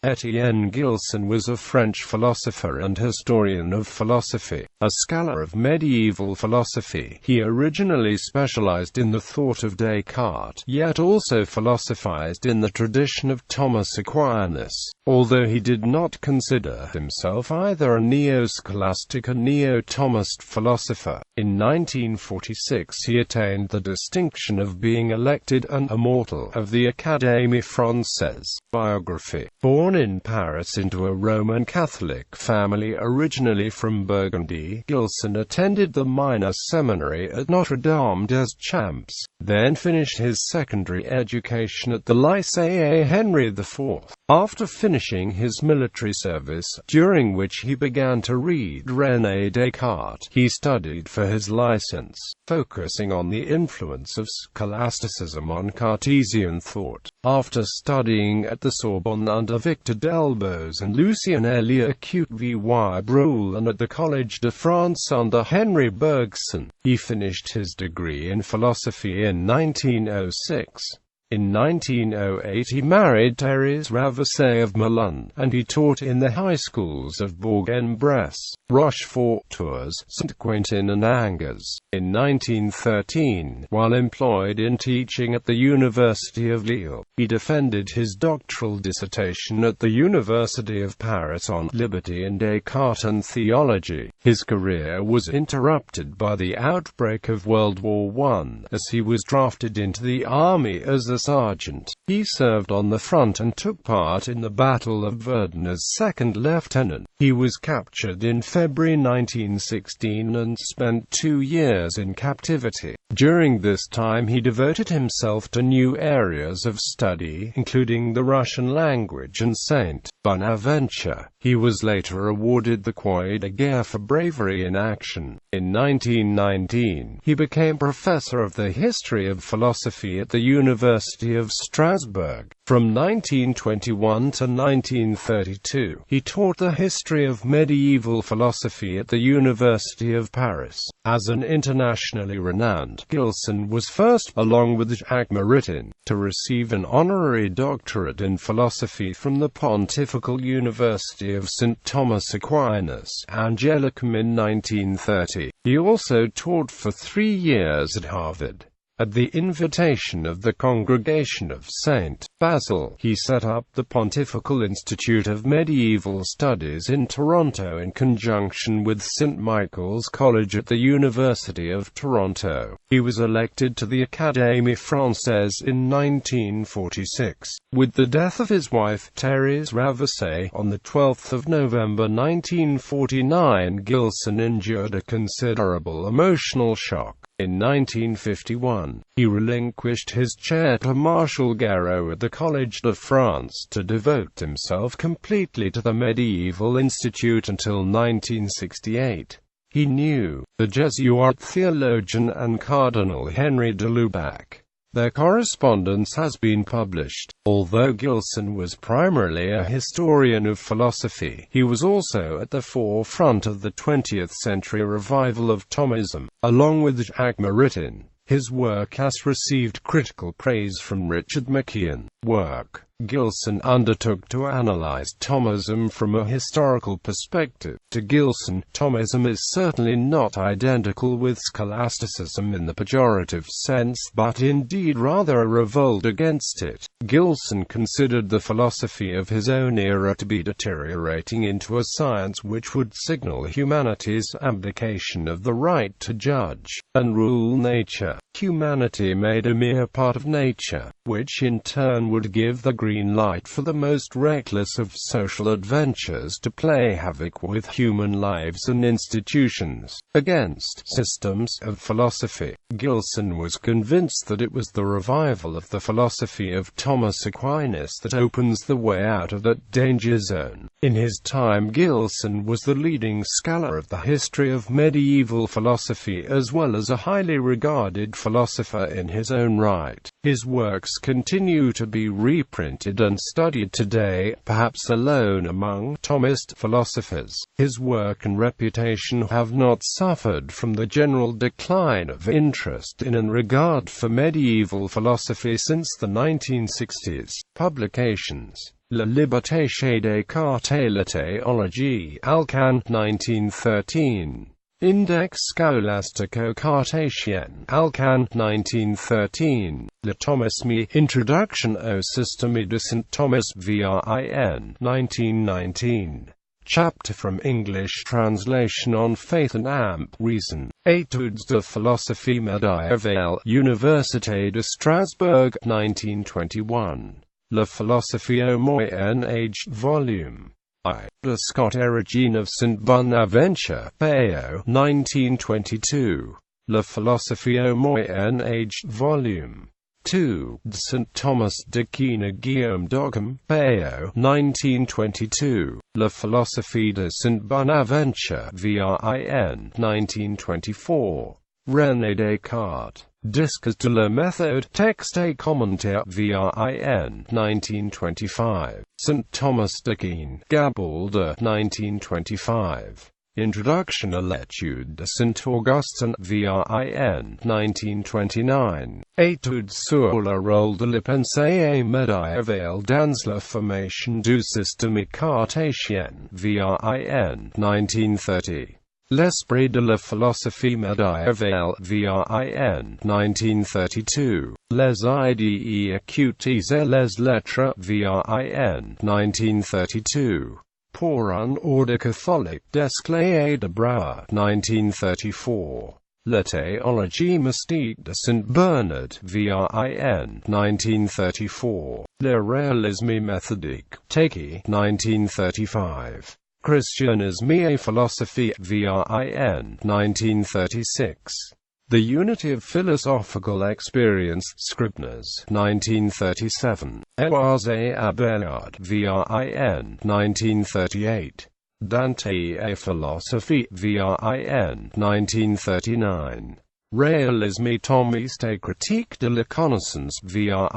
Étienne Gilson was a French philosopher and historian of philosophy, a scholar of medieval philosophy. He originally specialized in the thought of Descartes, yet also philosophized in the tradition of Thomas Aquinas, although he did not consider himself either a neo-Scholastic or neo-Thomist philosopher. In 1946 he attained the distinction of being elected an Immortal of the Académie française. Biography. Born in Paris into a Roman Catholic family originally from Burgundy, Gilson attended the minor seminary at Notre Dame des Champs, then finished his secondary education at the Lycée Henry IV. After finishing his military service, during which he began to read René Descartes, he studied for his license, focusing on the influence of scholasticism on Cartesian thought. After studying at the Sorbonne under Victor Delbos and Lucien Victorvoigt and at the Collège de France under Henry Bergson, he finished his degree in philosophy in 1906. In 1908 he married Thérèse Ravasset of Milan, and he taught in the high schools of Bourg-en-Bresse, Rochefort, Tours, Saint-Quentin and Angers. In 1913, while employed in teaching at the University of Lille, he defended his doctoral dissertation at the University of Paris on liberty and Descartes theology. His career was interrupted by the outbreak of World War I, as he was drafted into the army as a sergeant. He served on the front and took part in the Battle of Verdun as second lieutenant. He was captured in February 1916 and spent 2 years in captivity. During this time he devoted himself to new areas of study, including the Russian language and Saint Bonaventure. He was later awarded the Croix de Guerre for bravery in action. In 1919, he became professor of the history of philosophy at the University of Strasbourg. From 1921 to 1932, he taught the history of medieval philosophy at the University of Paris. As an internationally renowned, Gilson was first, along with Jacques Maritain, to receive an honorary doctorate in philosophy from the Pontifical University of St. Thomas Aquinas, Angelicum in 1930. He also taught for 3 years at Harvard. At the invitation of the Congregation of St. Basil, he set up the Pontifical Institute of Medieval Studies in Toronto in conjunction with St. Michael's College at the University of Toronto. He was elected to the Académie française in 1946. With the death of his wife, Thérèse Ravasset, on the 12th of November 1949, Gilson endured a considerable emotional shock. In 1951, he relinquished his chair to Marshal Guéraud at the Collège de France to devote himself completely to the Medieval Institute until 1968. He knew the Jesuit theologian and Cardinal Henry de Lubac. Their correspondence has been published. Although Gilson was primarily a historian of philosophy, he was also at the forefront of the 20th century revival of Thomism. Along with Jacques Maritain, his work has received critical praise from Richard McKeon. Work. Gilson undertook to analyze Thomism from a historical perspective. To Gilson, Thomism is certainly not identical with scholasticism in the pejorative sense, but indeed rather a revolt against it. Gilson considered the philosophy of his own era to be deteriorating into a science which would signal humanity's abdication of the right to judge and rule nature. Humanity made a mere part of nature, which in turn would give the green light for the most reckless of social adventures to play havoc with human lives and institutions. Against systems of philosophy, Gilson was convinced that it was the revival of the philosophy of Thomas Aquinas that opens the way out of that danger zone. In his time, Gilson was the leading scholar of the history of medieval philosophy as well as a highly regarded philosopher in his own right. His works continue to be reprinted and studied today, perhaps alone among Thomist philosophers. His work and reputation have not suffered from the general decline of interest in and regard for medieval philosophy since the 1960s. Publications. La liberté chez Descartes et la théologie Alcan, 1913. Index scholastico-cartésien Alcan, 1913. Le Thomisme, Introduction au système de Saint Thomas Vin, 1919. Chapter from English translation on Faith and Amp Reason. Études de philosophie médiévale, Université de Strasbourg, 1921. La philosophie au Moyen Age, Volume I. Descartes, Origine of Saint Bonaventure, Pao, 1922. La philosophie au Moyen Age, Volume 2. Saint Thomas d'Aquin, Guillaume d'Occam, Pao, 1922. La philosophie de Saint Bonaventure, Vin, 1924. René Descartes. Discours de la méthode, texte et commentaire, Vin, 1925. Saint Thomas d'Aquin, Gabalde, 1925. Introduction à l'étude de Saint Augustin, Vin, 1929. Études sur le rôle de la pensée médiévale dans la formation du système cartésien, Vin, 1930. L'esprit de la philosophie médiévale, Vin, 1932. Les idées acutes et les lettres, Vin, 1932. Pour un ordre catholique d'Esclée de Bras, 1934. La théologie mystique de Saint Bernard, Vin, 1934. Le réalisme méthodique, Taki, 1935. Christianisme et philosophie, Vin, 1936. The Unity of Philosophical Experience, Scribners, 1937. Éloise et Abelard, Vin, 1938. Dante et philosophie, Vin, 1939. Réalisme Thomiste et critique de la connaissance, Vin,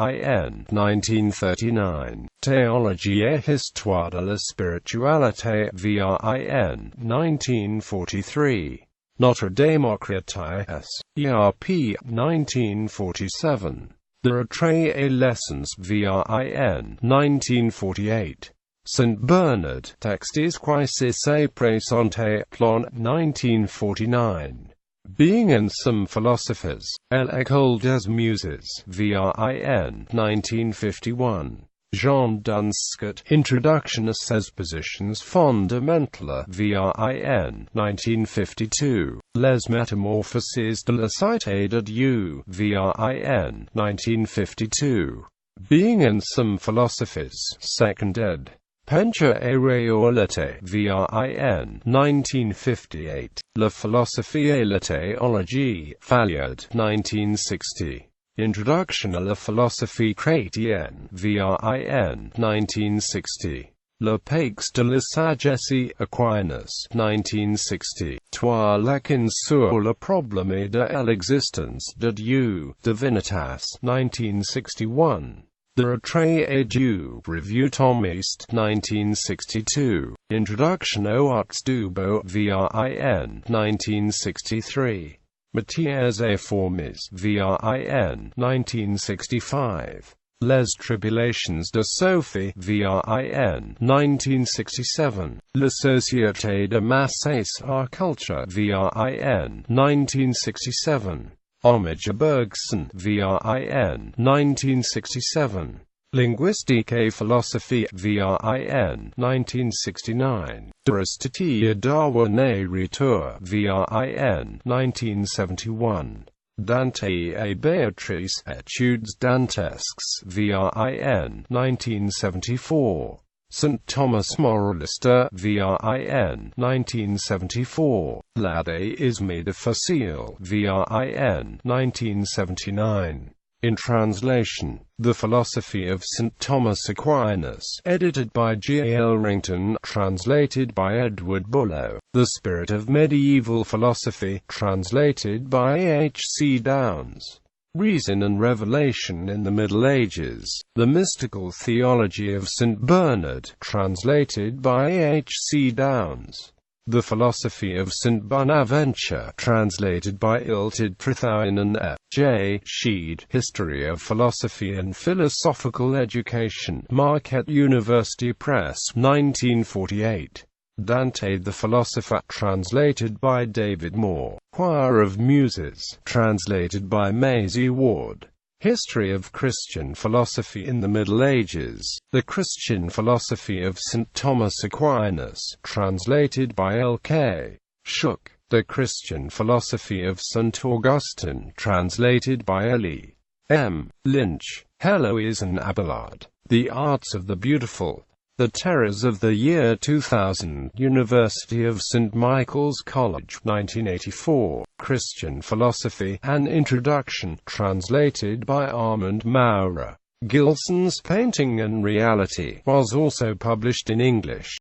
1939. Théologie et histoire de la spiritualité, Vin, 1943. Notre démocratie, ERP, 1947. The Retrait et Lessons, Vin, 1948. Saint Bernard, Textes qui se présentent, Plan, 1949. Being and Some Philosophers, L'École des Muses, Vin, 1951. Jean Dunscott, Introduction à ses positions fondamentales, Vin, 1952. Les Métamorphoses de la Cité de Dieu, Vin, 1952. Being and Some Philosophers, 2nd ed. Pencha et Réalité, Vin, 1958. La philosophie et la théologie, Fayard, 1960. Introduction à la philosophie chrétienne, Vin, 1960. Le Pax de la sagesse, Aquinas, 1960. Trois leçons sur le problème de l'existence de Dieu, Divinitas, 1961. The Retrait et Dieu, Revue Thomiste, 1962. Introduction aux Arts du Beau, Vin, 1963. Matières et Formes, Vin, 1965. Les Tribulations de Sophie, Vin, 1967. La Société de Masse et sa Culture, Vin, 1967. Homage à Bergson, Vin, 1967. Linguistique et philosophie, Vin, 1969. Aristotle Darwin et Retour, Vin, 1971. Dante et Béatrice, Études dantesques, Vin, 1974. Saint Thomas Moraliste, Vin, 1974. L'Adéisme de Facile, Vin, 1979. In translation, The Philosophy of St. Thomas Aquinas, edited by G. L. Rington, translated by Edward Bullough. The Spirit of Medieval Philosophy, translated by H. C. Downes. Reason and Revelation in the Middle Ages. The Mystical Theology of St. Bernard, translated by H. C. Downes. The Philosophy of St. Bonaventure, translated by Illtyd Trythauin and F. J. Sheed. History of Philosophy and Philosophical Education, Marquette University Press, 1948. Dante the Philosopher, translated by David Moore. Choir of Muses, translated by Maisie Ward. History of Christian Philosophy in the Middle Ages, The Christian Philosophy of St. Thomas Aquinas, translated by L.K. Shook. The Christian Philosophy of St. Augustine, translated by L.E. M. Lynch. Heloise and Abelard. The Arts of the Beautiful. The Terrors of the Year 2000, University of St. Michael's College, 1984. Christian Philosophy, An Introduction, translated by Armand Maurer. Gilson's Painting and Reality was also published in English.